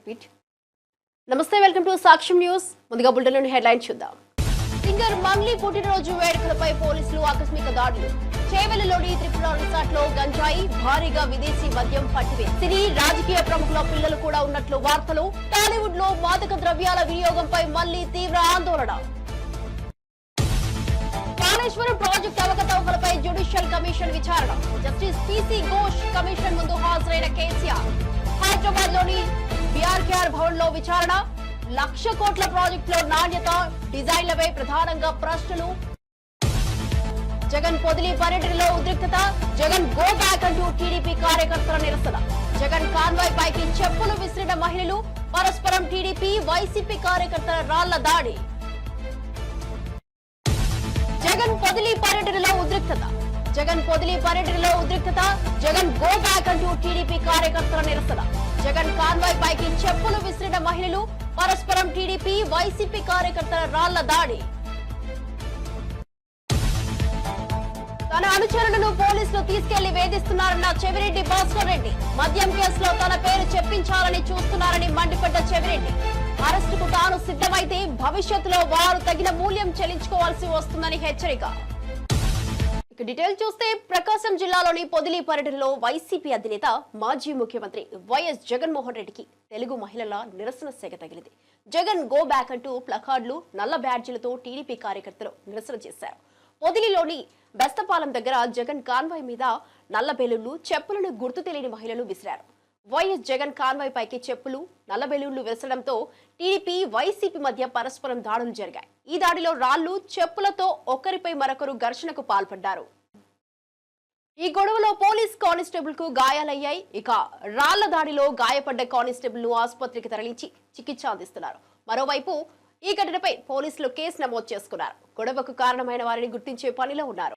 Repeat. నమస్తే, welcome to సాక్ష్యం news. ముందుగా బులెటిన్లోని హెడ్లైన్స్ చూద్దాం. సింగర్ మంగ్లీ పుట్టినరోజు వేడుకలపై పోలీసులు ఆకస్మిక దాడులు. చేవెళ్లలోని త్రిపుర రిసార్ట్ లో గంజాయి, భారీగా విదేశీ మద్యం పట్టివే. సినీ రాజకీయ ప్రముఖుల పిల్లలు కూడా ఉన్నట్లు వార్తలు. టాలీవుడ్ లో మాదక ద్రవ్యాల వినియోగంపై మళ్లీ తీవ్ర ఆందోళన. కాళేశ్వరం ప్రాజెక్టు అవకతవకలపై జ్యుడిషియల్ కమిషన్ విచారణ. జస్టిస్ పిసి ఘోష్ కమిషన్ ముందు హాజరైన కేసీఆర్. హైదరాబాద్ లోని బీఆర్కేఆర్ భవన్ లో విచారణ. 1,00,000 కోట్ల ప్రాజెక్టులో నాణ్యత, డిజైన్లపై ప్రధానంగా ప్రశ్నలు. జగన్ పొదిలి పర్యటనలో ఉద్రిక్తత. జగన్ గో బ్యాక్ అంటూ టీడీపీ కార్యకర్తల నిరసన. జగన్ కాన్వాయ్ పైకి చెప్పులు విసిరిన మహిళలు. పరస్పరం టీడీపీ వైసీపీ కార్యకర్తల రాళ్ల దాడి. జగన్ పొదిలి పర్యటనలో ఉద్రిక్తత. జగన్ పొదిలి పర్యటనలో ఉద్రిక్తత. జగన్ గో బ్యాక్ అంటూ టీడీపీ కార్యకర్తల నిరసన. జగన్ కాన్వాయ్ పైకి చెప్పులు విసిరిన మహిళలు. పరస్పరం టీడీపీ వైసీపీ కార్యకర్తల రాళ్ల దాడి. తన అనుచరులను పోలీసులు తీసుకెళ్లి వేధిస్తున్నారన్న చెవిరెడ్డి భాస్కర్ రెడ్డి. మద్యం కేసులో తన పేరు చెప్పించాలని చూస్తున్నారని మండిపడ్డ చెవిరెడ్డి. అరెస్టుకు తాను సిద్ధమైతే భవిష్యత్తులో వారు తగిన మూల్యం చెల్లించుకోవాల్సి వస్తుందని హెచ్చరిక. ఇక డీటెయిల్ చూస్తే, ప్రకాశం జిల్లాలోని పొదిలి పర్యటనలో వైసీపీ అధినేత మాజీ ముఖ్యమంత్రి వైఎస్ జగన్మోహన్ రెడ్డికి తెలుగు మహిళల నిరసన సెగ తగిలింది. జగన్ గో బ్యాక్ అంటూ ప్లకార్డులు, నల్ల బ్యాడ్జీలతో టీడీపీ కార్యకర్తలు నిరసన చేశారు. పొదిలిలోని బెస్తపాలెం దగ్గర జగన్ కాన్వాయ్ మీద నల్ల బెలూన్లు, చెప్పులను గుర్తు తెలియని మహిళలు విసిరారు. వైఎస్ జగన్ కాన్వాయ్ పైకి చెప్పులు, నల్ల బెలూన్లు విసరడంతో టీడీపీ వైసీపీ మధ్య పరస్పరం దాడులు జరిగాయి. ఈ దాడిలో రాళ్లు, చెప్పులతో ఒకరిపై మరొకరు ఘర్షణకు పాల్పడ్డారు. ఈ గొడవలో పోలీస్ కానిస్టేబుల్ కు గాయాలయ్యాయి. ఇక రాళ్ల దాడిలో గాయపడ్డ కానిస్టేబుల్ ను ఆసుపత్రికి తరలించి చికిత్స అందిస్తున్నారు. మరోవైపు ఈ ఘటనపై పోలీసులు కేసు నమోదు చేసుకున్నారు. గొడవకు కారణమైన వారిని గుర్తించే పనిలో ఉన్నారు.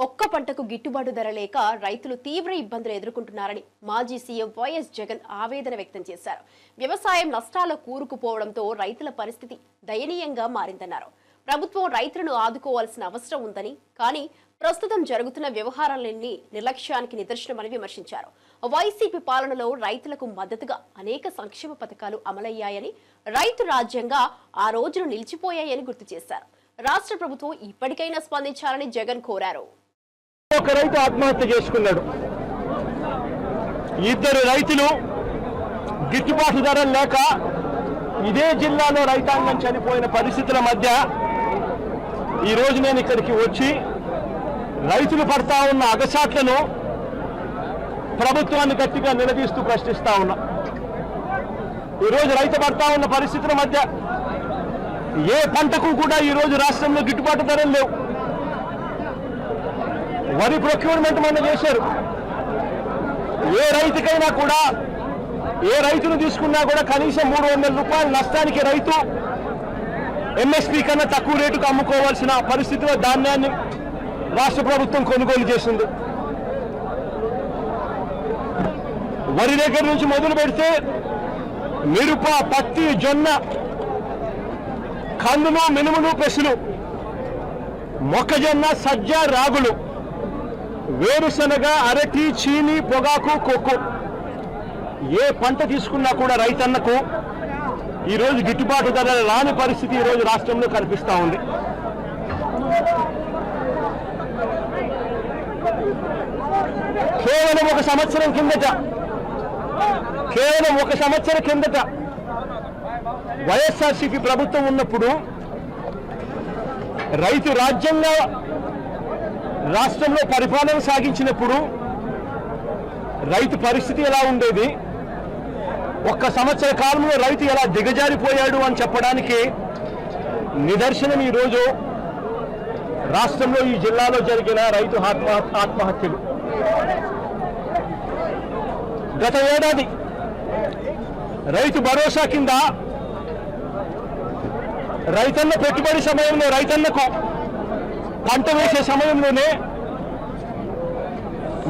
ఒక్క పంటకు గిట్టుబాటు ధర లేక రైతులు తీవ్ర ఇబ్బందులు ఎదుర్కొంటున్నారని మాజీ సీఎం వైఎస్ జగన్ ఆవేదన వ్యక్తం చేశారు. వ్యవసాయం నష్టాల కూరుకుపోవడంతో రైతుల పరిస్థితి దయనీయంగా మారిందన్నారు. ప్రభుత్వం రైతులను ఆదుకోవాల్సిన అవసరం ఉందని, కానీ ప్రస్తుతం జరుగుతున్న వ్యవహారాలన్నీ నిర్లక్ష్యానికి నిదర్శనమని విమర్శించారు. వైసీపీ పాలనలో రైతులకు మద్దతుగా అనేక సంక్షేమ పథకాలు అమలయ్యాయని, రైతు రాజ్యంగా ఆ రోజులు నిలిచిపోయాయని గుర్తు చేశారు. రాష్ట్ర ప్రభుత్వం ఇప్పటికైనా స్పందించాలని జగన్ కోరారు. ఒక రైతు ఆత్మహత్య చేసుకున్నాడు. ఇద్దరు రైతులు గిట్టుబాటు ధరలు లేక ఇదే జిల్లాలో రైతాంగం చనిపోయిన పరిస్థితుల మధ్య ఈరోజు నేను ఇక్కడికి వచ్చి రైతులు పడతా ఉన్న అగసాట్లను ప్రభుత్వాన్ని గట్టిగా నిలదీస్తూ ప్రశ్నిస్తా ఉన్నా. ఈరోజు రైతు పడతా ఉన్న పరిస్థితుల మధ్య ఏ పంటకు కూడా ఈరోజు రాష్ట్రంలో గిట్టుబాటు ధరలు లేవు. వరి ప్రొక్యూర్మెంట్ మొన్న చేశారు. ఏ రైతుకైనా కూడా, ఏ రైతును తీసుకున్నా కూడా కనీసం 300 రూపాయల నష్టానికి రైతు ఎంఎస్పీ కన్నా తక్కువ రేటుకు అమ్ముకోవాల్సిన పరిస్థితిలో ధాన్యాన్ని రాష్ట్ర ప్రభుత్వం కొనుగోలు చేసింది. వరి దగ్గర నుంచి మొదలు పెడితే మిరప, పత్తి, జొన్న, కందులు, మినుములు, పెసలు, మొక్కజొన్న, సజ్జ, రాగులు, వేరుశనగ, అరటి, చీని, పొగాకు, కొక్కు, ఏ పంట తీసుకున్నా కూడా రైతన్నకు ఈరోజు గిట్టుబాటు ధర రాని పరిస్థితి ఈరోజు రాష్ట్రంలో కనిపిస్తూ ఉంది. కేవలం ఒక సంవత్సరం కిందట వైఎస్ఆర్సీపీ ప్రభుత్వం ఉన్నప్పుడు రైతు రాజ్యంగా రాష్ట్రంలో పరిపాలన సాగించినప్పుడు రైతు పరిస్థితి ఎలా ఉండేది, ఒక్క సంవత్సర కాలంలో రైతు ఎలా దిగజారిపోయాడు అని చెప్పడానికి నిదర్శనం ఈరోజు రాష్ట్రంలో ఈ జిల్లాలో జరిగిన రైతు ఆత్మహత్యలు. గత ఏడాది రైతు భరోసా కింద రైతన్న పెట్టుబడి సమయంలో రైతన్నకు పంట వేసే సమయంలోనే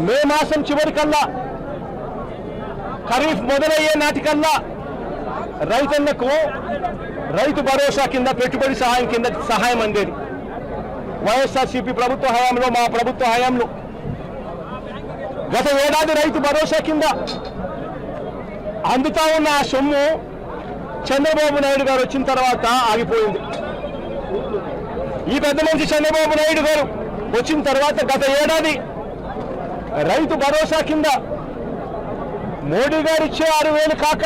మే మాసం చివరికల్లా ఖరీఫ్ మొదలయ్యే నాటికల్లా రైతన్నకు రైతు భరోసా కింద పెట్టుబడి సహాయం కింద సహాయం అందేది. వైఎస్ఆర్సీపీ ప్రభుత్వ హయాంలో, మా ప్రభుత్వ హయాంలో గత ఏడాది రైతు భరోసా కింద అందుతా ఉన్న ఆ సొమ్ము చంద్రబాబు నాయుడు గారు వచ్చిన తర్వాత ఆగిపోయింది. ఈ పెద్ద మనిషి చంద్రబాబు నాయుడు గారు వచ్చిన తర్వాత గత ఏడాది రైతు భరోసా కింద మోడీ గారు ఇచ్చే 6,000 కాక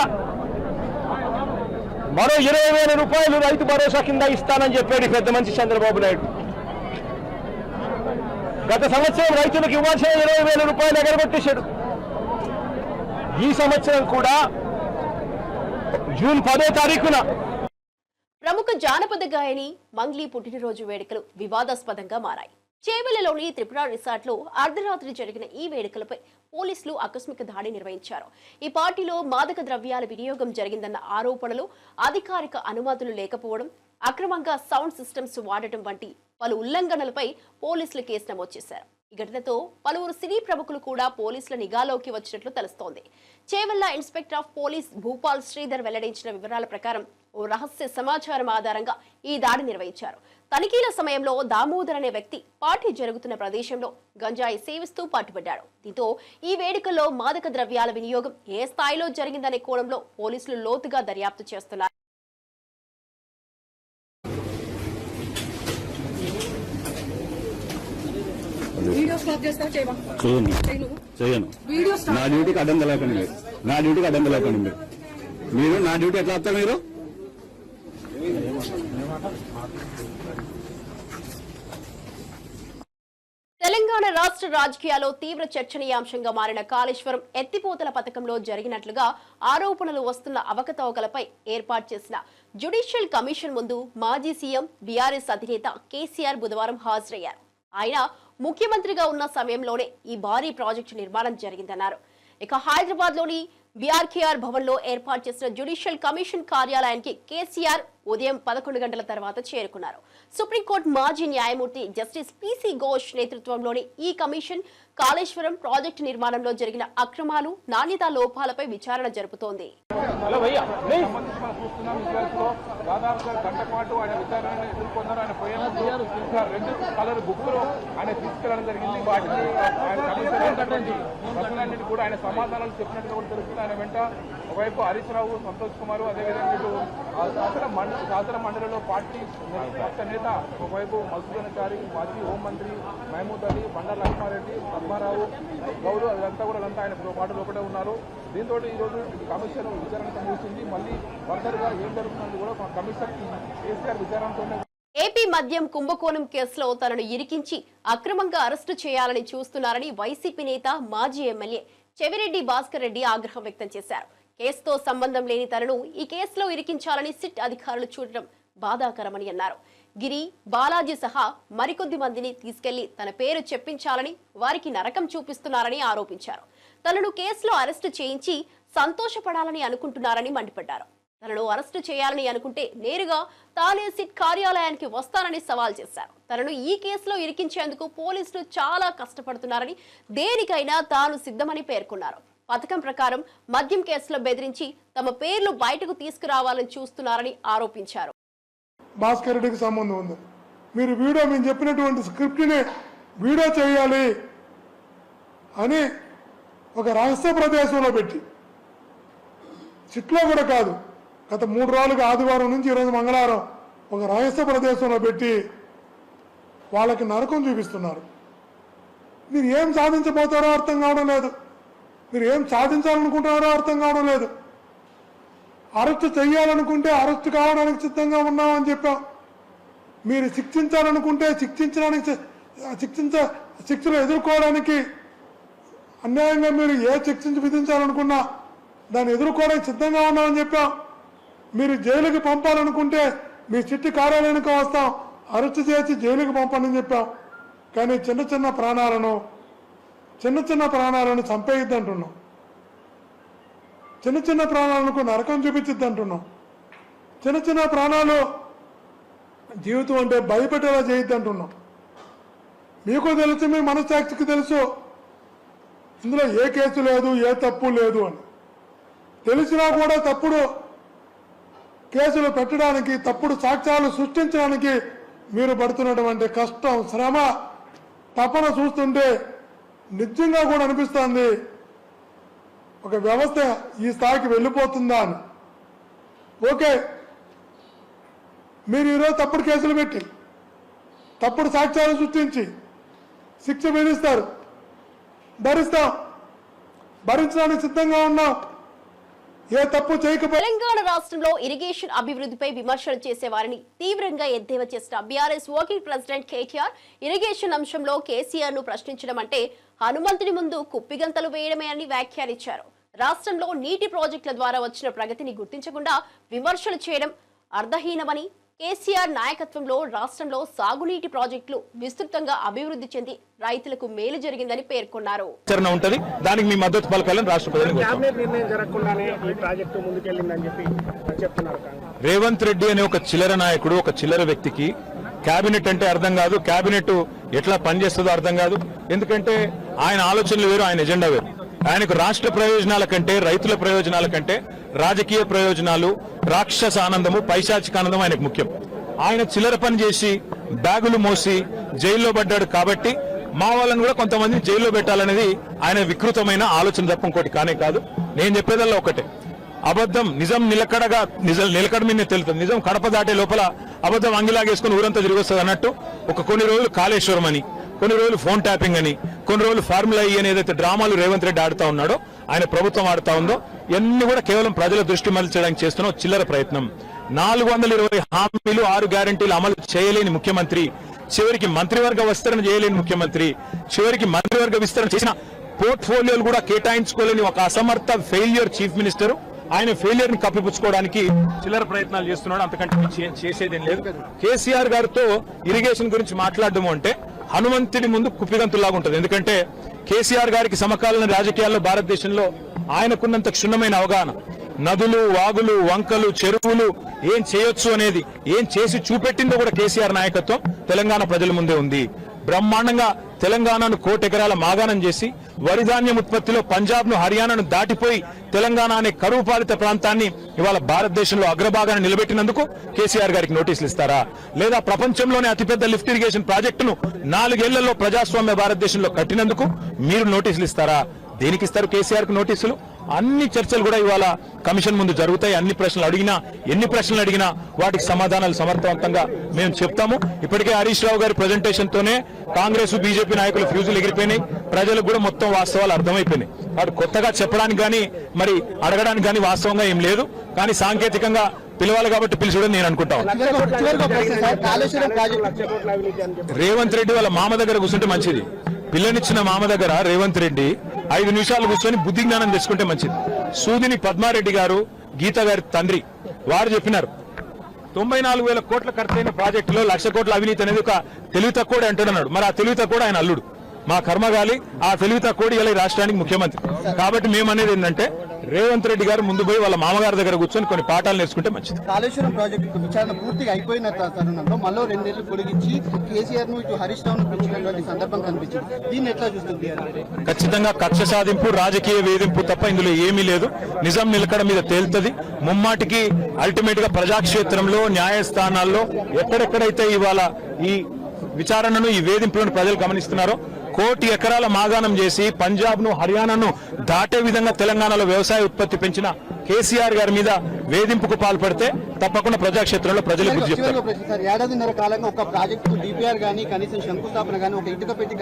మరో 20,000 రూపాయలు రైతు భరోసా కింద ఇస్తానని చెప్పాడు పెద్ద మనిషి చంద్రబాబు నాయుడు. గత సంవత్సరం రైతులకు ఇవ్వాల్సిన 20,000 రూపాయలు ఎగరగొట్టేశాడు. ఈ సంవత్సరం కూడా జూన్ 10వ తారీఖున ప్రముఖ జానపద గాయని మంగ్లీ పుట్టినరోజు వేడుకలు వివాదాస్పదంగా మారాయి. చేవెళ్లలోని త్రిపుర రిసార్ట్ లో అర్ధరాత్రి జరిగిన ఈ వేడుకలపై పోలీసులు ఆకస్మిక దాడి నిర్వహించారు. ఈ పార్టీలో మాదక ద్రవ్యాల వినియోగం జరిగిందన్న ఆరోపణలు, అధికారిక అనుమతులు లేకపోవడం, అక్రమంగా సౌండ్ సిస్టమ్స్ వాడటం వంటి పలు ఉల్లంఘనలపై పోలీసులు కేసు నమోదు చేశారు. ఈ ఘటనతో పలువురు సినీ ప్రముఖులు కూడా పోలీసుల నిఘాలోకి వచ్చినట్లు తెలుస్తోంది. Chevella inspector of police Bhupal Sridhar వెల్లడించిన వివరాల ప్రకారం ఓ రహస్య సమాచారం ఆధారంగా ఈ దాడి నిర్వహించారు. తనిఖీల సమయంలో దామోదర్ అనే వ్యక్తి పార్టీ జరుగుతున్న ప్రదేశంలో గంజాయి సేవిస్తూ పట్టుబడ్డాడు. దీంతో ఈ వేడుకల్లో మాదక ద్రవ్యాల వినియోగం ఏ స్థాయిలో జరిగిందనే కోణంలో పోలీసులు లోతుగా దర్యాప్తు చేస్తున్నారు. నా డ్యూటీకి అడ్డం తెలకండి మీరు నా డ్యూటీ ఎట్లా వస్తారు మీరు? తెలంగాణ రాష్ట్ర రాజకీయాల్లో తీవ్ర చర్చనీయాంశంగా మారిన కాళేశ్వరం ఎత్తిపోతల పథకంలో జరిగినట్లుగా ఆరోపణలు వస్తున్న అవకతవకలపై ఏర్పాటు చేసిన జ్యుడిషియల్ కమిషన్ ముందు మాజీ సీఎం బీఆర్ఎస్ అధినేత కేసీఆర్ బుధవారం హాజరయ్యారు. ఆయన ముఖ్యమంత్రిగా ఉన్న సమయంలోనే ఈ భారీ ప్రాజెక్టు నిర్మాణం జరిగిందన్నారు. ఇక హైదరాబాద్ లోని బీఆర్కేఆర్ భవన్ లో ఏర్పాటు చేసిన జ్యుడిషియల్ కమిషన్ కార్యాలయానికి కేసీఆర్ ఉదయం 11 గంటల తర్వాత చేరుకున్నారు. సుప్రీంకోర్టు మాజీ న్యాయమూర్తి జస్టిస్ పిసి ఘోష్ నేతృత్వంలోని ఈ కమిషన్ కాళేశ్వరం ప్రాజెక్టు నిర్మాణంలో జరిగిన అక్రమాలు, నాణ్యతా లోపాలపై విచారణ జరుపుతోంది. దాదాపుగా గంట పాటు ఆయన విచారణ ఎదుర్కొన్నారు. ఆయన పోయినప్పుడు 2 కలర్ బుక్లు ఆయన తీసుకెళ్లడం జరిగింది. వాటిని ఆయన ప్రశ్నలన్నింటి కూడా ఆయన సమాధానాలు చెప్పినట్టుగా కూడా తెలుస్తుంది. ఆయన వెంట ఒకవైపు హరీష్ రావు, సంతోష్ కుమార్, అదేవిధంగా ఇటు శాసన మండలిలో పార్టీ పక్ష నేత ఒకవైపు మధుసూదనాచారి, మాజీ హోంమంత్రి మహమూద్ అలీ, బండారు లక్ష్మారెడ్డి, పద్మారావు, గౌడు, అదంతా కూడా ఆయన పాటు లోపలే ఉన్నారు. దీంతో ఈరోజు కమిషన్ విచారణ ముగిసింది. మళ్ళీ ఫర్దర్గా ఏం జరుగుతుందని కూడా కమిషన్ కేసీఆర్ విచారణతోనే. ఏపీ మద్యం కుంభకోణం కేసులో తనను ఇరికించి అక్రమంగా అరెస్టు చేయాలని చూస్తున్నారని వైసీపీ నేత, మాజీ ఎమ్మెల్యే చెవిరెడ్డి భాస్కర్ రెడ్డి ఆగ్రహం వ్యక్తం చేశారు. కేసుతో సంబంధం లేని తనను ఈ కేసులో ఇరికించాలని సిట్ అధికారులు చూడటం బాధాకరమని అన్నారు. గిరి, బాలాజీ సహా మరికొద్ది మందిని తీసుకెళ్లి తన పేరు చెప్పించాలని, వారికి నరకం చూపిస్తున్నారని ఆరోపించారు. తనను కేసులో అరెస్టు చేయించి సంతోషపడాలని అనుకుంటున్నారని మండిపడ్డారు. తనను అరెస్టు చేయాలని అనుకుంటే నేరుగా తానే సిట్ కార్యాలయానికి వస్తానని సవాల్ చేశారు. తనను ఈ కేసులో ఇరికించేందుకు పోలీసులు చాలా కష్టపడుతున్నారని, దేనికైనా తాను సిద్ధమని పేర్కొన్నారు. పథకం ప్రకారం మద్యం కేసులో బెదిరించి తమ పేర్లు బయటకు తీసుకురావాలని చూస్తున్నారని ఆరోపించారు. భాస్కర్ రెడ్డికి సంబంధం ఉంది. మీరు మేము చెప్పినటువంటి స్క్రిప్ట్ని వీడియో చేయాలి అని ఒక రహస్య ప్రదేశంలో పెట్టి, సిట్లో కూడా కాదు, గత 3 రోజులుగా ఆదివారం నుంచి ఈరోజు మంగళవారం ఒక రహస్య ప్రదేశంలో పెట్టి వాళ్ళకి నరకం చూపిస్తున్నారు. మీరు ఏం సాధించబోతారో అర్థం కావడం లేదు. మీరు ఏం సాధించాలనుకుంటున్నారో అర్థం కావడం లేదు. అరెస్టు చేయాలనుకుంటే అరెస్టు కావడానికి సిద్ధంగా ఉన్నామని చెప్పాం. మీరు శిక్షించాలనుకుంటే శిక్షలు ఎదుర్కోవడానికి అన్యాయంగా మీరు ఏ శిక్ష విధించాలనుకున్నా దాన్ని ఎదుర్కోవడానికి సిద్ధంగా ఉన్నామని చెప్పాం. మీరు జైలుకి పంపాలనుకుంటే మీ చిట్టి కార్యాలయానికి వస్తాం, అరెస్ట్ చేసి జైలుకి పంపని చెప్పాం. కానీ చిన్న చిన్న ప్రాణాలను చంపేయద్దు అంటున్నాం. చిన్న చిన్న ప్రాణాలకు నరకం చూపించద్దు అంటున్నాం. చిన్న చిన్న ప్రాణాలు జీవితం అంటే భయపెట్టేలా చేయొద్దు అంటున్నాం. మీకు తెలుసు, మీ మనస్సాక్షికి తెలుసు ఇందులో ఏ కేసు లేదు, ఏ తప్పు లేదు అని. తెలిసినా కూడా తప్పుడు కేసులు పెట్టడానికి, తప్పుడు సాక్ష్యాలు సృష్టించడానికి మీరు పడుతున్నటువంటి కష్టం, శ్రమ, తపన చూస్తుంటే నిజంగా కూడా అనిపిస్తుంది ఒక వ్యవస్థ ఈ స్థాయికి వెళ్ళిపోతుందా అని. ఓకే, మీరు ఈరోజు తప్పుడు కేసులు పెట్టి తప్పుడు సాక్ష్యాలు సృష్టించి శిక్ష విధిస్తారు, భరించడానికి సిద్ధంగా ఉన్నాం. ఏ తప్పు చేయకపోతే తెలంగాణ రాష్ట్రంలో ఇరిగేషన్ అభివృద్ధిపై విమర్శలు చేసే వారిని తీవ్రంగా ఎద్దేవా చేసిన BRS working president KTR irrigation అంశంలో కేసీఆర్ ను ప్రశ్నించడం అంటే హనుమంతుని ముందు కుప్పిగంతలు వేయడమే అని వ్యాఖ్యానించారు. రాష్ట్రంలో నీటి ప్రాజెక్టుల ద్వారా వచ్చిన ప్రగతిని గుర్తించకుండా విమర్శలు చేయడం అర్థహీనమని, కేసీఆర్ నాయకత్వంలో రాష్ట్రంలో సాగునీటి ప్రాజెక్టులు విస్తృతంగా అభివృద్ధి చెంది రైతులకు మేలు జరిగిందని పేర్కొన్నారు. ఉంటది, దానికి మీ మద్దతు పలకాలని రాష్ట్ర ప్రజలకు రేవంత్ రెడ్డి అనే ఒక చిల్లర నాయకుడు, ఒక చిల్లర వ్యక్తికి కేబినెట్ అంటే అర్థం కాదు, కేబినెట్ ఎట్లా పనిచేస్తుందో అర్థం కాదు. ఎందుకంటే ఆయన ఆలోచనలు వేరు, ఆయన ఎజెండా వేరు. ఆయనకు రాష్ట్ర ప్రయోజనాల కంటే, రైతుల ప్రయోజనాల కంటే రాజకీయ ప్రయోజనాలు, రాక్షస ఆనందము, పైశాచిక ఆనందం ఆయనకు ముఖ్యం. ఆయన చిల్లర పని చేసి బ్యాగులు మోసి జైల్లో పడ్డాడు కాబట్టి మా వాళ్ళని కూడా కొంతమంది జైల్లో పెట్టాలనేది ఆయన వికృతమైన ఆలోచన తప్ప ఇంకోటి కానే కాదు. నేను చెప్పేదల్లా ఒకటే, అబద్ధం నిజం నిలకడ మీద తెలుస్తుంది. నిజం కడప దాటే లోపల అబద్ధం అంగిలాగేసుకుని ఊరంతా తిరిగి వస్తుంది అన్నట్టు కొన్ని రోజులు కాళేశ్వరం అని, కొన్ని రోజులు ఫోన్ ట్యాపింగ్ అని, కొన్ని రోజులు ఫార్ములా ఈ అని ఏదైతే డ్రామాలు రేవంత్ రెడ్డి ఆడుతా ఉన్నాడో, ఆయన ప్రభుత్వం ఆడుతా ఉందో, ఇవన్నీ కూడా కేవలం ప్రజల దృష్టి మళ్లించడానికి చేస్తున్న చిల్లర ప్రయత్నం. 420 హామీలు, 6 గ్యారంటీలు అమలు చేయలేని ముఖ్యమంత్రి, చివరికి మంత్రివర్గ విస్తరణ చేయలేని ముఖ్యమంత్రి, చివరికి మంత్రివర్గ విస్తరణ చేసిన పోర్ట్ఫోలియోలు కూడా కేటాయించుకోలేని ఒక అసమర్థ ఫెయిల్యూర్ చీఫ్ మినిస్టర్. ఆయన ఫెయిలియర్ ని కప్పిపుచ్చుకోవడానికి చిల్లర ప్రయత్నాలు చేస్తున్నాడు, అంతకంటే చేసేదేం లేదు. కేసీఆర్ గారితో ఇరిగేషన్ గురించి మాట్లాడడం అంటే హనుమంతుడి ముందు కుప్పిగంతులాగా ఉంటుంది. ఎందుకంటే కేసీఆర్ గారికి సమకాలీన రాజకీయాల్లో భారతదేశంలో ఆయనకున్నంత క్షుణ్ణమైన అవగాహన, నదులు, వాగులు, వంకలు, చెరువులు ఏం చేయొచ్చు అనేది, ఏం చేసి చూపెట్టిందో కూడా కేసీఆర్ నాయకత్వం తెలంగాణ ప్రజల ముందే ఉంది. బ్రహ్మాండంగా తెలంగాణను 1,00,00,000 ఎకరాల మాగాణం చేసి వరిధాన్యం ఉత్పత్తిలో పంజాబ్ ను, హర్యానాను దాటిపోయి తెలంగాణ అనే కరువు పాలిత ప్రాంతాన్ని ఇవాళ భారతదేశంలో అగ్రభాగాన్ని నిలబెట్టినందుకు కేసీఆర్ గారికి నోటీసులు ఇస్తారా? లేదా ప్రపంచంలోనే అతిపెద్ద లిఫ్ట్ ఇరిగేషన్ ప్రాజెక్టును 4 ఏళ్లలో ప్రజాస్వామ్య భారతదేశంలో కట్టినందుకు మీరు నోటీసులు ఇస్తారా? దేనికి ఇస్తారు కేసీఆర్ కు నోటీసులు? అన్ని చర్చలు కూడా ఇవాళ కమిషన్ ముందు జరుగుతాయి. ఎన్ని ప్రశ్నలు అడిగినా వాటికి సమాధానాలు సమర్థవంతంగా మేము చెప్తాము. ఇప్పటికే హరీష్ రావు గారి ప్రెజెంటేషన్ తోనే కాంగ్రెస్, బీజేపీ నాయకులు ఫ్యూజులు ఎగిరిపోయినాయి. ప్రజలకు కూడా మొత్తం వాస్తవాలు అర్థమైపోయినాయి. వాడు కొత్తగా చెప్పడానికి గానీ మరి అడగడానికి గానీ వాస్తవంగా ఏం లేదు. కానీ సాంకేతికంగా పిలవాలి కాబట్టి పిలిచడం నేను అనుకుంటాను. రేవంత్ రెడ్డి వాళ్ళ మామ దగ్గర కూర్చుంటే మంచిది. పిల్లనిచ్చిన మామ దగ్గర రేవంత్ రెడ్డి 5 నిమిషాలు కూర్చొని బుద్ధి జ్ఞానం తెచ్చుకుంటే మంచిది. సూదిని పద్మారెడ్డి గారు, గీత గారి తండ్రి, వారు చెప్పినారు 94,000 కోట్ల ఖర్చైన ప్రాజెక్టులో 1,00,000 కోట్ల అవినీతి అనేది ఒక తెలివి తక్కువ అంటున్నాడు. మరి ఆ తెలివి తక్కువ ఆయన అల్లుడు, మా కర్మగాలి. ఆ తెలివి తక్కువ ఇలా రాష్ట్రానికి ముఖ్యమంత్రి. కాబట్టి మేమనేది ఏంటంటే రేవంత్ రెడ్డి గారు ముందు పోయి వాళ్ళ మామగారి దగ్గర కూర్చొని కొన్ని పాఠాలు నేర్చుకుంటే మంచిది. కాళేశ్వరం ప్రాజెక్టు విచారణ పూర్తిగా అయిపోయిన తరుణంలో మళ్ళీ 2 ఏళ్లు పొడిగించి కేసీఆర్ ను ఇటు హరీష్ రావు పెంచినటువంటి సందర్భం కనిపించింది. దీన్ని ఎట్లా చూస్తుంది? ఖచ్చితంగా కక్ష సాధింపు, రాజకీయ వేధింపు తప్ప ఇందులో ఏమీ లేదు. నిజం నిలకడ మీద తేలుతుంది. ముమ్మాటికి అల్టిమేట్ గా ప్రజాక్షేత్రంలో, న్యాయస్థానాల్లో ఎక్కడెక్కడైతే ఇవాళ ఈ విచారణను, ఈ వేధింపులను ప్రజలు గమనిస్తున్నారో, 1,00,00,000 ఎకరాల మాగాణం చేసి పంజాబ్ ను, హర్యానాను దాటే విధంగా తెలంగాణలో వ్యవసాయ ఉత్పత్తి పెంచిన కేసీఆర్ గారి మీద వేధింపుకు పాల్పడితే తప్పకుండా ప్రజాక్షేత్రంలో ప్రజలు బుద్ధి చెప్తారు. 1.5 ఏడాదిన్నర కాలంగా ఒక ప్రాజెక్టు డిపిఆర్ గానీ, కనీసం శంకుస్థాపన గానీ, ఒక ఇటుక పెట్టి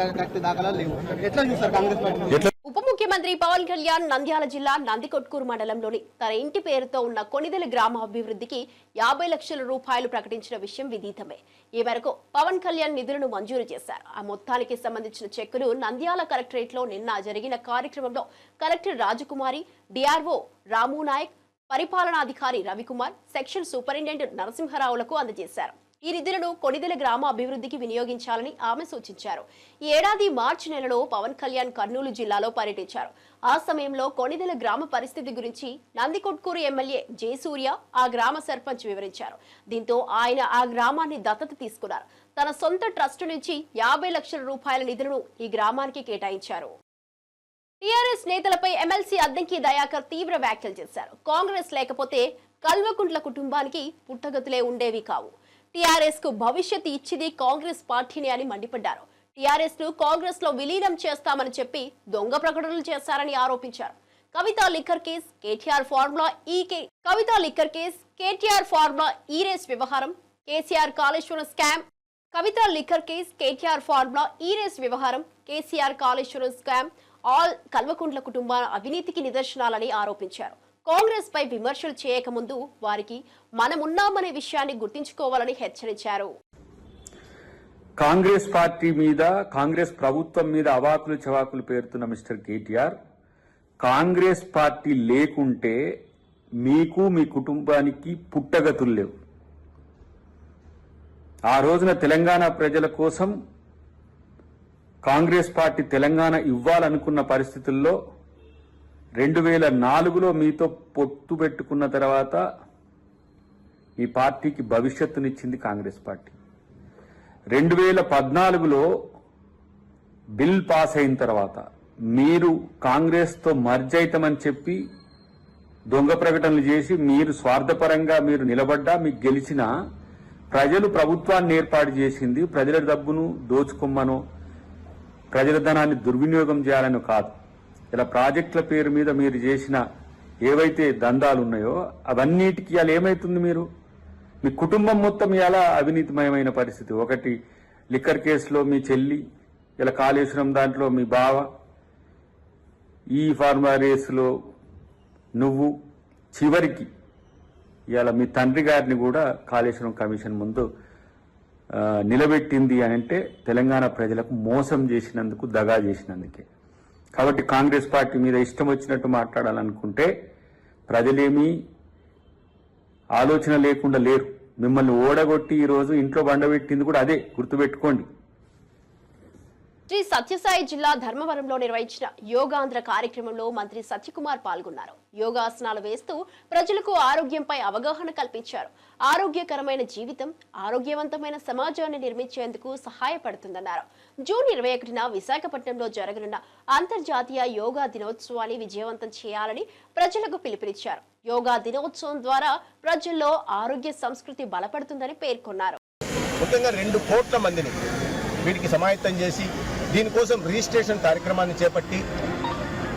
దాఖలాలు లేవు. ఎట్లా చూస్తారు కాంగ్రెస్ పార్టీ? ఉప ముఖ్యమంత్రి పవన్ కళ్యాణ్ నంద్యాల జిల్లా నందికొట్కూరు మండలంలోని తన ఇంటి పేరుతో ఉన్న కొణిదెల గ్రామ అభివృద్ధికి 50 లక్షల రూపాయలు ప్రకటించిన విషయం విదితమే. ఈ మేరకు పవన్ కళ్యాణ్ నిధులను మంజూరు చేశారు. ఆ మొత్తానికి సంబంధించిన చెక్కులు నంద్యాల కలెక్టరేట్ లో నిన్న జరిగిన కార్యక్రమంలో కలెక్టర్ రాజకుమారి, డిఆర్ఓ రాము నాయక్, పరిపాలనాధికారి రవికుమార్, సెక్షన్ సూపరింటెండెంట్ నరసింహరావులకు అందజేశారు. ఈ నిధులను కొణిదెల గ్రామ అభివృద్ధికి వినియోగించాలని ఆమె సూచించారు. ఈ ఏడాది మార్చి నెలలో పవన్ కళ్యాణ్ కర్నూలు జిల్లాలో పర్యటించారు. ఆ సమయంలో కొణిదెల గ్రామ పరిస్థితి గురించి నందికొట్కూరు ఎమ్మెల్యే జయసూర్య ఆ గ్రామ సర్పంచ్ వివరించారు. దీంతో ఆయన ఆ గ్రామాన్ని దత్తత తీసుకున్నారు. తన సొంత ట్రస్టు నుంచి 50 లక్షల రూపాయల నిధులను ఈ గ్రామానికి కేటాయించారు. టీఆర్ఎస్ నేతలపై ఎమ్మెల్సీ అద్దంకి దయాకర్ తీవ్ర వ్యాఖ్యలు చేశారు. కాంగ్రెస్ లేకపోతే కల్వకుంట్ల కుటుంబానికి పుట్టగతులే ఉండేవి కావు. టీఆర్ఎస్ కు భవిష్యత్తు ఇచ్చింది కాంగ్రెస్ పార్టీని అని మండిపడ్డారు. టీఆర్ఎస్ ను కాంగ్రెస్ లో విలీనం చేస్తామని చెప్పి దొంగ ప్రకటనలు చేశారని ఆరోపించారు. కవిత లిక్కర్ కేస్, కేటీఆర్ ఫార్ములా ఈ రేస్ వ్యవహారం, కేసీఆర్ కాళేశ్వరం స్కామ్, కవిత లిక్కర్ కేస్, కేటీఆర్ ఫార్ములా ఈ రేస్ వ్యవహారం, కేసీఆర్ కాళేశ్వరం స్కామ్ ఆల్ కల్వకుంట్ల కుటుంబ అవినీతికి నిదర్శనాలని ఆరోపించారు. కాంగ్రెస్ పై విమర్శలు చేయకముందు వారికి మనమున్నామనే విషయాన్ని గుర్తించుకోవాలని హెచ్చరించారు. కాంగ్రెస్ పార్టీ మీద, కాంగ్రెస్ ప్రభుత్వం మీద అవాకులు చవాకులు పేరుతున్న మిస్టర్ కేటీఆర్, కాంగ్రెస్ పార్టీ లేకుంటే మీకు, మీ కుటుంబానికి పుట్టగతులు లేవు. ఆ రోజున తెలంగాణ ప్రజల కోసం కాంగ్రెస్ పార్టీ తెలంగాణ ఇవ్వాలనుకున్న పరిస్థితుల్లో 2004లో మీతో పొత్తు పెట్టుకున్న తర్వాత ఈ పార్టీకి భవిష్యత్తునిచ్చింది కాంగ్రెస్ పార్టీ. 2014లో బిల్ పాస్ అయిన తర్వాత మీరు కాంగ్రెస్తో మర్జ్ అవుతామని చెప్పి దొంగ ప్రకటనలు చేసి మీరు స్వార్థపరంగా మీరు నిలబడ్డా మీకు గెలిచిన ప్రజలు ప్రభుత్వాన్ని ఏర్పాటు చేసింది ప్రజల డబ్బును దోచుకోమ్మనో ప్రజల ధనాన్ని దుర్వినియోగం చేయాలని కాదు. ఇలా ప్రాజెక్టుల పేరు మీద మీరు చేసిన ఏవైతే దందాలు ఉన్నాయో అవన్నిటికీ ఇలా ఏమైతుంది, మీరు మీ కుటుంబం మొత్తం ఇలా అవినీతిమయమైన పరిస్థితి. ఒకటి లిక్కర్ కేసులో మీ చెల్లి, ఇలా కాళేశ్వరం దాంట్లో మీ బావ, ఈ ఫార్మా రేసులో నువ్వు, చివరికి ఇలా మీ తండ్రి గారిని కూడా కాళేశ్వరం కమిషన్ ముందు నిలబెట్టింది అని అంటే తెలంగాణ ప్రజలకు మోసం చేసినందుకు, దగా చేసినందుకే. కాబట్టి కాంగ్రెస్ పార్టీ మీద ఇష్టం వచ్చినట్టు మాట్లాడాలనుకుంటే ప్రజలేమీ ఆలోచన లేకుండా లేరు. మిమ్మల్ని ఓడగొట్టి ఈరోజు ఇంట్లో బండబెట్టింది కూడా అదే, గుర్తుపెట్టుకోండి. శ్రీ సత్యసాయి జిల్లా ధర్మవరంలో నిర్వహించిన యోగాంధ్ర కార్యక్రమంలో మంత్రి సత్యకుమార్ పాల్గొన్నారు. యోగాసనాలు వేస్తూ ప్రజలకు ఆరోగ్యంపై అవగాహన కల్పించారు. ఆరోగ్యకరమైన జీవితం ఆరోగ్యవంతమైన సమాజాన్ని నిర్మించేందుకు సహాయపడుతుందన్నారు. జూన్ 21న విశాఖపట్నంలో జరగనున్న అంతర్జాతీయ యోగా దినోత్సవాన్ని విజయవంతం చేయాలని ప్రజలకు పిలుపునిచ్చారు. యోగా దినోత్సవం ద్వారా ప్రజల్లో ఆరోగ్య సంస్కృతి బలపడుతుందని పేర్కొన్నారు. ముఖ్యంగా 2 కోట్ల మందిని వీటికి సమాయత్తం చేసి దీనికోసం రిజిస్ట్రేషన్ కార్యక్రమాన్ని చేపట్టి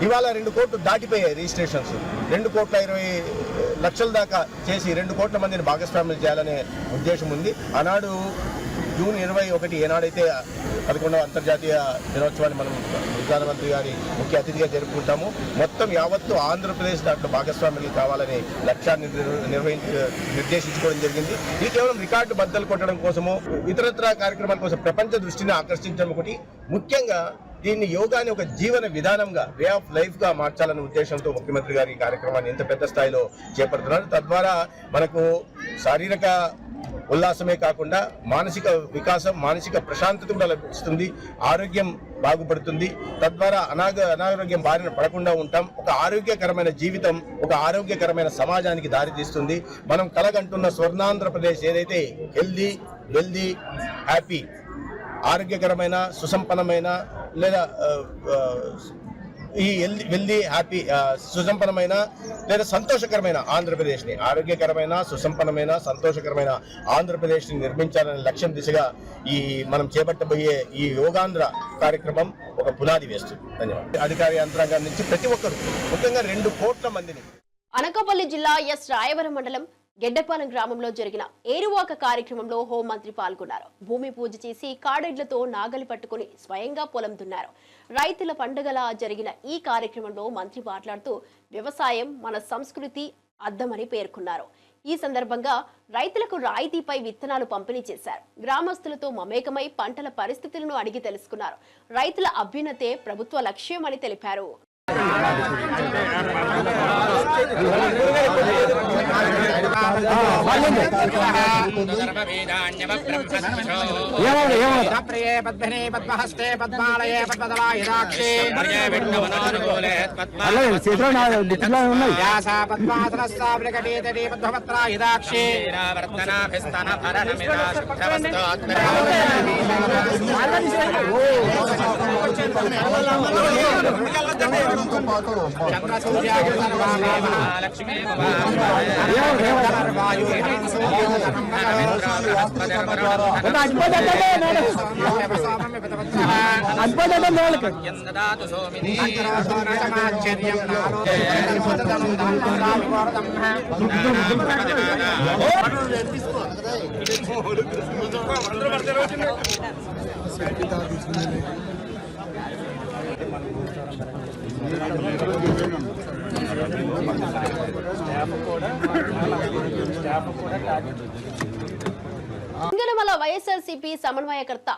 ఇవాళ 2 కోట్లు దాటిపోయాయి రిజిస్ట్రేషన్స్. 2,20,00,000 దాకా చేసి 2 కోట్ల మందిని భాగస్వామ్యం చేయాలనే ఉద్దేశం ఉంది. ఆనాడు జూన్ 21 ఏనాడైతే 11వ అంతర్జాతీయ దినోత్సవాన్ని మనం ప్రధానమంత్రి గారి ముఖ్య అతిథిగా జరుపుకుంటాము, మొత్తం యావత్తు ఆంధ్రప్రదేశ్ దాంట్లో భాగస్వామ్యం కావాలనే లక్ష్యాన్ని నిర్దేశించుకోవడం జరిగింది. ఇది కేవలం రికార్డు బద్దలు కొట్టడం కోసమో ఇతరత్ర కార్యక్రమాల కోసం ప్రపంచ దృష్టిని ఆకర్షించడం ఒకటి, ముఖ్యంగా దీన్ని యోగాని ఒక జీవన విధానంగా, వే ఆఫ్ లైఫ్ గా మార్చాలనే ఉద్దేశంతో ముఖ్యమంత్రి గారు ఈ కార్యక్రమాన్ని ఇంత పెద్ద స్థాయిలో చేపడుతున్నారు. తద్వారా మనకు శారీరక ఉల్లాసమే కాకుండా మానసిక వికాసం, మానసిక ప్రశాంతత కూడా లభిస్తుంది, ఆరోగ్యం బాగుపడుతుంది. తద్వారా అనారోగ్యం బారిన పడకుండా ఉంటాం. ఒక ఆరోగ్యకరమైన జీవితం, ఒక ఆరోగ్యకరమైన సమాజానికి దారితీస్తుంది. మనం కలగంటున్న స్వర్ణాంధ్రప్రదేశ్ ఏదైతే హెల్దీ, వెల్దీ, హ్యాపీ, ఆరోగ్యకరమైన, సుసంపన్నమైన లేదా ఈ వెల్దీ, హ్యాపీ, సుసంపన్నమైన లేదా సంతోషకరమైన ఆంధ్రప్రదేశ్ని, ఆరోగ్యకరమైన, సుసంపన్నమైన, సంతోషకరమైన ఆంధ్రప్రదేశ్ని నిర్మించాలనే లక్ష్యం దిశగా ఈ మనం చేపట్టబోయే ఈ యోగాంధ్ర కార్యక్రమం ఒక పునాది వేస్తుంది. ధన్యవాదాలు. అధికార యంత్రాంగం నుంచి ప్రతి ఒక్కరు, ముఖ్యంగా 2 కోట్ల మందిని. అనకాపల్లి జిల్లా ఎస్ రాయవరం మండలం గెడ్డపాలెం గ్రామంలో జరిగిన ఏరువాక కార్యక్రమంలో హోంమంత్రి పాల్గొన్నారు. భూమి పూజ చేసి కాడెడ్లతో నాగలి పట్టుకుని స్వయంగా పొలం దున్నారు. రైతుల పండుగలా జరిగిన ఈ కార్యక్రమంలో మంత్రి మాట్లాడుతూ వ్యవసాయం మన సంస్కృతి అద్దమని పేర్కొన్నారు. ఈ సందర్భంగా రైతులకు రాయితీపై విత్తనాలు పంపిణీ చేశారు. గ్రామస్తులతో మమేకమై పంటల పరిస్థితులను అడిగి తెలుసుకున్నారు. రైతుల అభ్యున్నతే ప్రభుత్వ లక్ష్యమని తెలిపారు. సింగనమల వైఎస్ఆర్సీపీ సమన్వయకర్త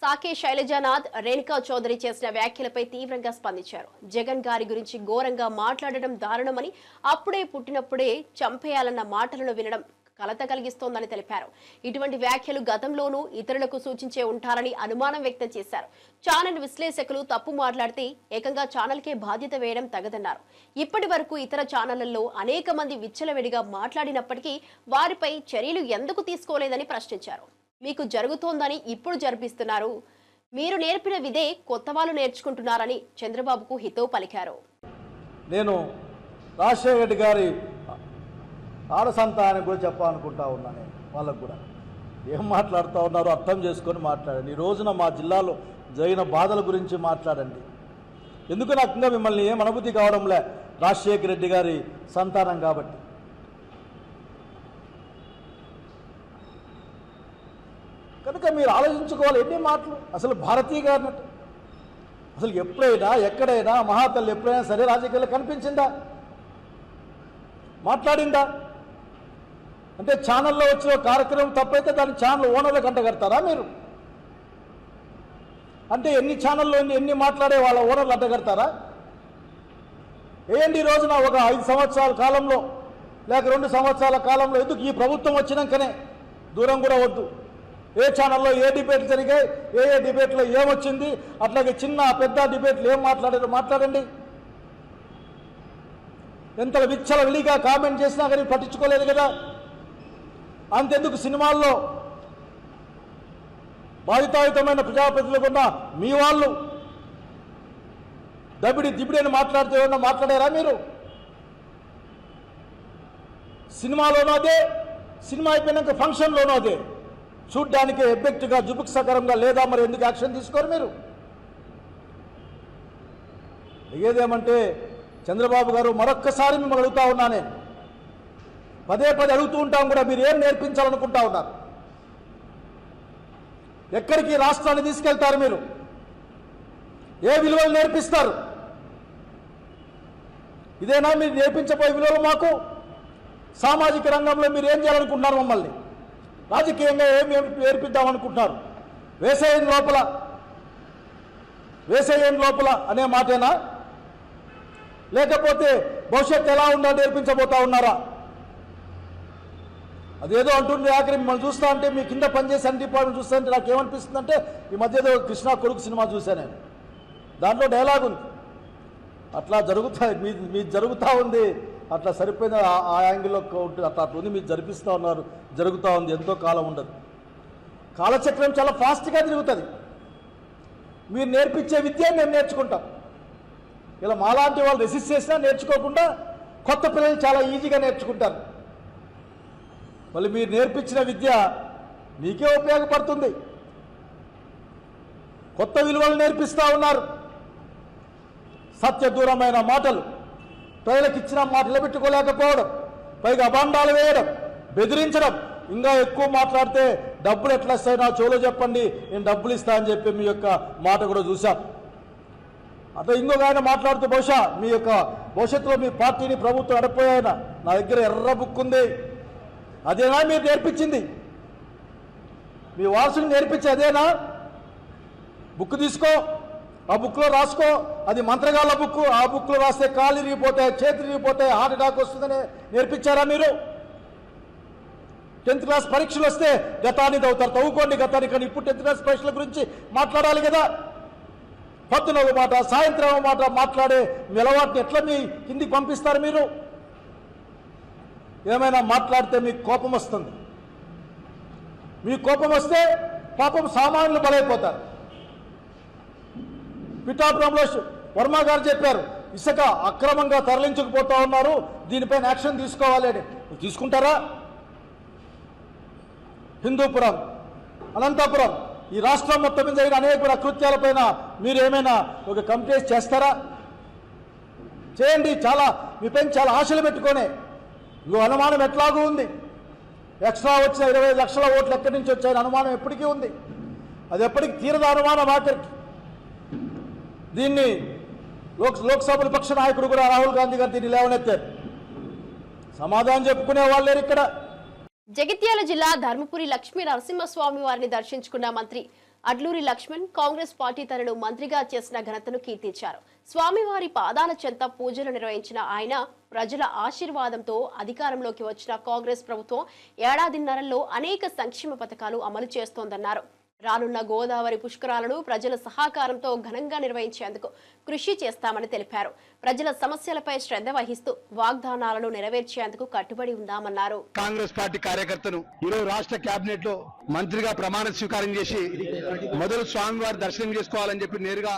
సాకే శైలజానాథ్ రేణుకా చౌదరి చేసిన వ్యాఖ్యలపై తీవ్రంగా స్పందించారు. జగన్ గారి గురించి ఘోరంగా మాట్లాడడం దారుణమని, అప్పుడే పుట్టినప్పుడే చంపేయాలన్న మాటలను వినడం కలత కలిగిస్తోందని తెలిపారు. ఇటువంటి వ్యాఖ్యలు గతంలోనూ ఇతరులకు సూచించే ఉంటారని అనుమానం వ్యక్తం చేశారు. ఛానల్ విశ్లేషకులు తప్పు మాట్లాడితే ఏకంగా ఛానల్కే బాధ్యత వేయడం తగదన్నారు. ఇప్పటి వరకు ఇతర ఛానళ్లలో అనేక మంది విచ్చలవిడిగా మాట్లాడినప్పటికీ వారిపై చర్యలు ఎందుకు తీసుకోలేదని ప్రశ్నించారు. మీకు జరుగుతోందని ఇప్పుడు జరిపిస్తున్నారు. మీరు నేర్పిన విదే కొత్త వాళ్ళు నేర్చుకుంటున్నారని చంద్రబాబుకు హితవు పలికారు. నేను రాజశేఖర రెడ్డి గారి ఆడ సంతానం కూడా చెప్పాలనుకుంటా ఉన్నాను. వాళ్ళకు కూడా ఏం మాట్లాడుతూ ఉన్నారో అర్థం చేసుకొని మాట్లాడండి. ఈ రోజున మా జిల్లాలో జరిగిన బాధల గురించి మాట్లాడండి. ఎందుకు నాకు ఇంకా మిమ్మల్ని ఏం అనుభూతి కావడంలే, రాజశేఖర రెడ్డి గారి సంతానం కాబట్టి. కనుక మీరు ఆలోచించుకోవాలి ఎన్ని మాటలు. అసలు భారతీయ గారు అసలు ఎప్పుడైనా ఎక్కడైనా మహాతల్లి ఎప్పుడైనా సరే రాజకీయాల్లో కనిపించిందా, మాట్లాడిందా? అంటే ఛానల్లో వచ్చిన కార్యక్రమం తప్పైతే దాని ఛానల్ ఓనర్లకు అంటగడతారా మీరు? అంటే ఎన్ని ఛానల్లో ఎన్ని మాట్లాడే వాళ్ళ ఓనర్లు అంటగడతారా? ఏంటి ఈ రోజున ఒక 5 సంవత్సరాల కాలంలో లేక 2 సంవత్సరాల కాలంలో ఎందుకు ఈ ప్రభుత్వం వచ్చినాకనే దూరం కూడా వద్దు. ఏ ఛానల్లో ఏ డిబేట్లు జరిగాయి, ఏ డిబేట్లో ఏమొచ్చింది, అట్లాగే చిన్న పెద్ద డిబేట్లు ఏం మాట్లాడారో మాట్లాడండి. ఎంత విచ్చల విలిగా కామెంట్ చేసినా కానీ పట్టించుకోలేదు కదా. అంతెందుకు సినిమాల్లో బాధితాయుతమైన ప్రజాప్రతినిధులు ఉన్న మీ వాళ్ళు దబిడి దిబిడి అని మాట్లాడితే ఏమన్నా మాట్లాడారా మీరు? సినిమాలోనూ అదే, సినిమా అయిపోయినాక ఫంక్షన్లోనూ అదే. చూడ్డానికి ఎఫెక్ట్గా జుబుక్సకరంగా లేదా మరి ఎందుకు యాక్షన్ తీసుకోరు మీరు? ఏదేమంటే చంద్రబాబు గారు మరొక్కసారి మిమ్మల్ని అడుగుతా ఉన్నానే, పదే అడుగుతూ ఉంటాం కూడా, మీరు ఏం నేర్పించాలనుకుంటా ఉన్నారు? ఎక్కడికి రాష్ట్రాన్ని తీసుకెళ్తారు మీరు? ఏ విలువలు నేర్పిస్తారు? ఇదేనా మీరు నేర్పించబోయే విలువలు మాకు? సామాజిక రంగంలో మీరు ఏం చేయాలనుకుంటున్నారు? మమ్మల్ని రాజకీయంగా ఏం నేర్పిద్దామనుకుంటున్నారు? వేసేయం లోపల అనే మాటేనా? లేకపోతే భవిష్యత్తు ఎలా ఉండాలో నేర్పించబోతా ఉన్నారా? అదేదో అంటుంది ఆఖరి మిమ్మల్ని చూస్తా అంటే, మీ కింద పనిచేసే అన్ని డిపార్ట్మెంట్ చూస్తా అంటే నాకు ఏమనిపిస్తుందంటే, ఈ మధ్య ఏదో కృష్ణ కొడుకు సినిమా చూశాను నేను, దాంట్లో డైలాగ్ ఉంది. అట్లా మీ జరుగుతూ ఉంది. అట్లా సరిపోయిన ఆ యాంగిల్లో ఉంటుంది. అట్లా ఉంది, మీరు జరిపిస్తూ ఉన్నారు, జరుగుతూ ఉంది. ఎంతో కాలం ఉండదు. కాలచక్రం చాలా ఫాస్ట్గా తిరుగుతుంది. మీరు నేర్పించే విద్య మేము నేర్చుకుంటాం. ఇలా మాలాంటి వాళ్ళు రెసిస్ట్ చేసినా నేర్చుకోకుండా కొత్త పిల్లలు చాలా ఈజీగా నేర్చుకుంటారు. మళ్ళీ మీరు నేర్పించిన విద్య మీకే ఉపయోగపడుతుంది. కొత్త విలువలు నేర్పిస్తూ ఉన్నారు. సత్య దూరమైన మాటలు, ప్రజలకు ఇచ్చిన మాట నిలబెట్టుకోలేకపోవడం, పైగా అభాండాలు వేయడం, బెదిరించడం, ఇంకా ఎక్కువ మాట్లాడితే డబ్బులు ఎట్లా వస్తాయి నా చెవులో చెప్పండి, నేను డబ్బులు ఇస్తా అని చెప్పి మీ యొక్క మాట కూడా చూశాం. అట్లా ఇంకొక ఆయన మాట్లాడుతూ బహుశా మీ యొక్క భవిష్యత్తులో మీ పార్టీని ప్రభుత్వం నడిపోయాయన, నా దగ్గర ఎర్ర బుక్ ఉంది, అదేనా మీరు నేర్పించింది, మీ వారసుని నేర్పించి అదేనా? బుక్ తీసుకో, ఆ బుక్లో రాసుకో, అది మంత్రగాళ్ళ బుక్, ఆ బుక్లో రాస్తే కాళ్ళు ఇరిగిపోతాయి, చేతులు ఇరిగిపోతాయి, హార్ట్ అటాక్ వస్తుందని నేర్పించారా మీరు? 10th క్లాస్ పరీక్షలు వస్తే గతాన్ని తవ్వుకోండి గతాన్ని, కానీ ఇప్పుడు 10th క్లాస్ పరీక్షల గురించి మాట్లాడాలి కదా. పొద్దున ఒక మాట సాయంత్రం ఒక మాట మాట్లాడే మీ అలవాటుని ఎట్లా మీ కిందికి పంపిస్తారు మీరు? ఏమైనా మాట్లాడితే మీకు కోపం వస్తుంది, మీకు కోపం వస్తే పాపం సామాన్యులు బలైపోతారు. పిఠాపురంలో వర్మ గారు చెప్పారు, ఇసుక అక్రమంగా తరలించకపోతా ఉన్నారు, దీనిపైన యాక్షన్ తీసుకోవాలి అని. తీసుకుంటారా? హిందూపురం, అనంతపురం, ఈ రాష్ట్రం మొత్తం మీద జరిగిన అనేక అకృత్యాలపైన మీరు ఏమైనా ఒక కంప్లైంట్ చేస్తారా? చేయండి. మీపైన చాలా ఆశలు పెట్టుకొని, ఇంకో అనుమానం ఎట్లాగూ ఉంది, ఎక్స్ట్రా వచ్చిన 25 లక్షల ఓట్లు ఎక్కడి నుంచి వచ్చాయని అనుమానం ఎప్పటికీ ఉంది. అది ఎప్పటికీ తీరదు అనుమానం ఆఖరికి. దీన్ని లోక్సభ విపక్ష నాయకుడు కూడా రాహుల్ గాంధీ గారు దీన్ని లేవనెత్తారు. సమాధానం చెప్పుకునే వాళ్ళు లేరు ఇక్కడ. జగిత్యాల జిల్లా ధర్మపురి లక్ష్మీ నరసింహస్వామి వారిని దర్శించుకున్న మంత్రి అడ్లూరి లక్ష్మణ్ కాంగ్రెస్ పార్టీ తనను మంత్రిగా చేసిన ఘనతను కీర్తించారు. స్వామివారి పాదాల చెంత పూజలు నిర్వహించిన ఆయన ప్రజల ఆశీర్వాదంతో అధికారంలోకి వచ్చిన కాంగ్రెస్ ప్రభుత్వం ఏడాదిన్నరలో అనేక సంక్షేమ పథకాలు అమలు చేస్తోందన్నారు. రానున్న గోదావరి పుష్కరాలను ప్రజల సహకారంతో ఘనంగా నిర్వహించేందుకు కృషి చేస్తామని తెలిపారు. ప్రజల సమస్యలపై శ్రద్ధ వహిస్తూ వాగ్దానాలను నెరవేర్చేందుకు కట్టుబడి ఉందామన్నారు. కాంగ్రెస్ పార్టీ కార్యకర్తను ఈరోజు రాష్ట్ర కేబినెట్ లో మంత్రిగా ప్రమాణ స్వీకారం చేసి మొదలు స్వామివారి దర్శనం చేసుకోవాలని చెప్పి నేరుగా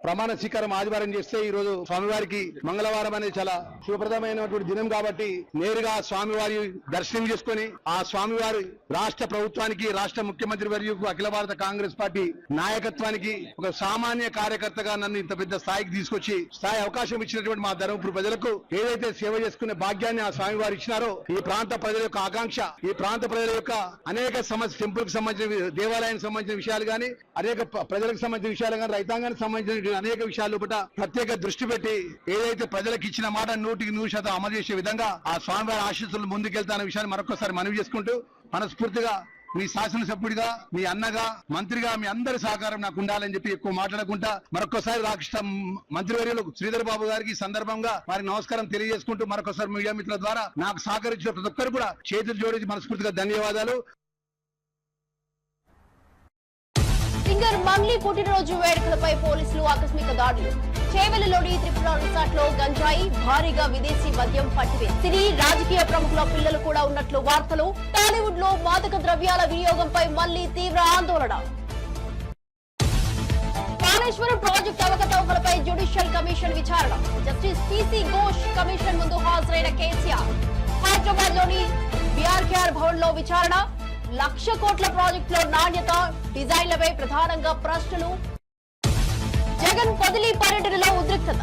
ప్రమాణ స్వీకారం ఆదివారం చేస్తే ఈ రోజు స్వామివారికి మంగళవారం అనేది చాలా శుభప్రదమైనటువంటి దినం కాబట్టి నేరుగా స్వామివారి దర్శనం చేసుకుని ఆ స్వామివారి రాష్ట్ర ప్రభుత్వానికి, రాష్ట్ర ముఖ్యమంత్రి వర్యుకు, అఖిల భారత కాంగ్రెస్ పార్టీ నాయకత్వానికి ఒక సామాన్య కార్యకర్తగా నన్ను ఇంత పెద్ద స్థాయికి తీసుకొచ్చి అవకాశం ఇచ్చినటువంటి మా ధర్మపురి ప్రజలకు ఏదైతే సేవ చేసుకునే భాగ్యాన్ని ఆ స్వామివారు ఇచ్చినారో, ఈ ప్రాంత ప్రజల యొక్క ఆకాంక్ష, ఈ ప్రాంత ప్రజల యొక్క అనేక సమస్య, టెంపుల్ కు సంబంధించిన, దేవాలయానికి సంబంధించిన విషయాలు కానీ, అనేక ప్రజలకు సంబంధించిన విషయాలు కానీ, రైతాంగానికి సంబంధించిన అనేక విషయాల పట్ల ప్రత్యేక దృష్టి పెట్టి ఏదైతే ప్రజలకు ఇచ్చిన మాట 100% అమలు చేసే విధంగా ఆ స్వామివారి ఆశీస్సులు ముందుకెళ్తాన్న విషయాన్ని మరొకసారి మనవి చేసుకుంటూ, మనస్ఫూర్తిగా మీ శాసనసభ్యుడిగా, మీ అన్నగా, మంత్రిగా మీ అందరి సహకారం నాకు ఉండాలని చెప్పి ఎక్కువ మాట్లాడకుండా మరొకసారి రాష్ట్ర మంత్రివర్యులు శ్రీధర్ బాబు గారికి ఈ సందర్భంగా వారికి నమస్కారం తెలియజేసుకుంటూ మరొకసారి మీడియా మిత్రుల ద్వారా నాకు సహకరించిన ప్రతి ఒక్కరు కూడా చేతులు జోడించి మనస్ఫూర్తిగా ధన్యవాదాలు. సింగర్ మంగ్లీ పుట్టినరోజు వేడుకలపై పోలీసులు ఆకస్మిక దాడులు. చేవెళ్లలోని త్రిపుర రిసార్ట్ లో గంజాయి, భారీగా విదేశీ మద్యం పట్టివేసి సినీ రాజకీయ ప్రముఖుల పిల్లలు కూడా ఉన్నట్లు వార్తలు. టాలీవుడ్ లో మాదక ద్రవ్యాల వినియోగంపై మళ్లీ తీవ్ర ఆందోళన. కాళేశ్వరం ప్రాజెక్టు అవకతవకలపై జ్యుడిషియల్ కమిషన్ విచారణ. జస్టిస్ పిసి ఘోష్ కమిషన్ ముందు హాజరైన కేసీఆర్. హైదరాబాద్ లోని బీఆర్కేఆర్ భవన్ లో విచారణ. 1,00,000 కోట్ల ప్రాజెక్టులో నాణ్యత, డిజైన్లపై ప్రధానంగా ప్రశ్నలు. జగన్ పొదిలి పర్యటనలో ఉద్రిక్తత.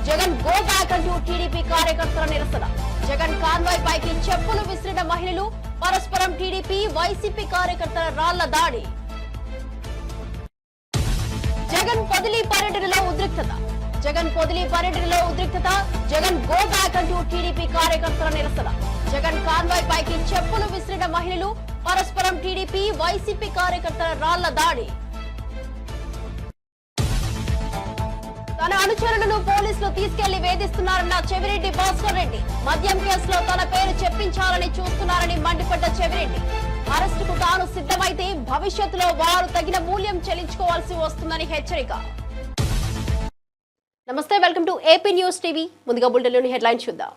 జగన్ గో బ్యాక్ అంటూ టీడీపీ కార్యకర్తల నిరసన. జగన్ కాన్వాయ్ పైకి చెప్పులు విసిరిన మహిళలు. పరస్పరం టీడీపీ, వైసీపీ కార్యకర్తల రాళ్ల దాడి. జగన్ పొదిలి పర్యటనలో ఉద్రిక్తత. జగన్ గో బ్యాక్ అంటూ టీడీపీ కార్యకర్తల నిరసన. జగన్ కాన్వాయ్ పైకి చెప్పులు విసిరిన మహిళలు. పరస్పరం టీడీపీ, వైసీపీ కార్యకర్తల రాళ్ల దాడి. తన అనుచరులను పోలీసులు తీసుకెళ్లి వేధిస్తున్నారన్న చెవిరెడ్డి భాస్కర్ రెడ్డి. మద్యం కేసులో తన పేరు చెప్పించాలని చూస్తున్నారని మండిపడ్డ చెవిరెడ్డి. అరెస్టుకు తాను సిద్ధమైతే భవిష్యత్తులో వారు తగిన మూల్యం చెల్లించుకోవాల్సి వస్తుందని హెచ్చరిక. నమస్తే, welcome to AP news TV. ముందుగా బులెటిన్లోని హెడ్లైన్స్ చూద్దాం.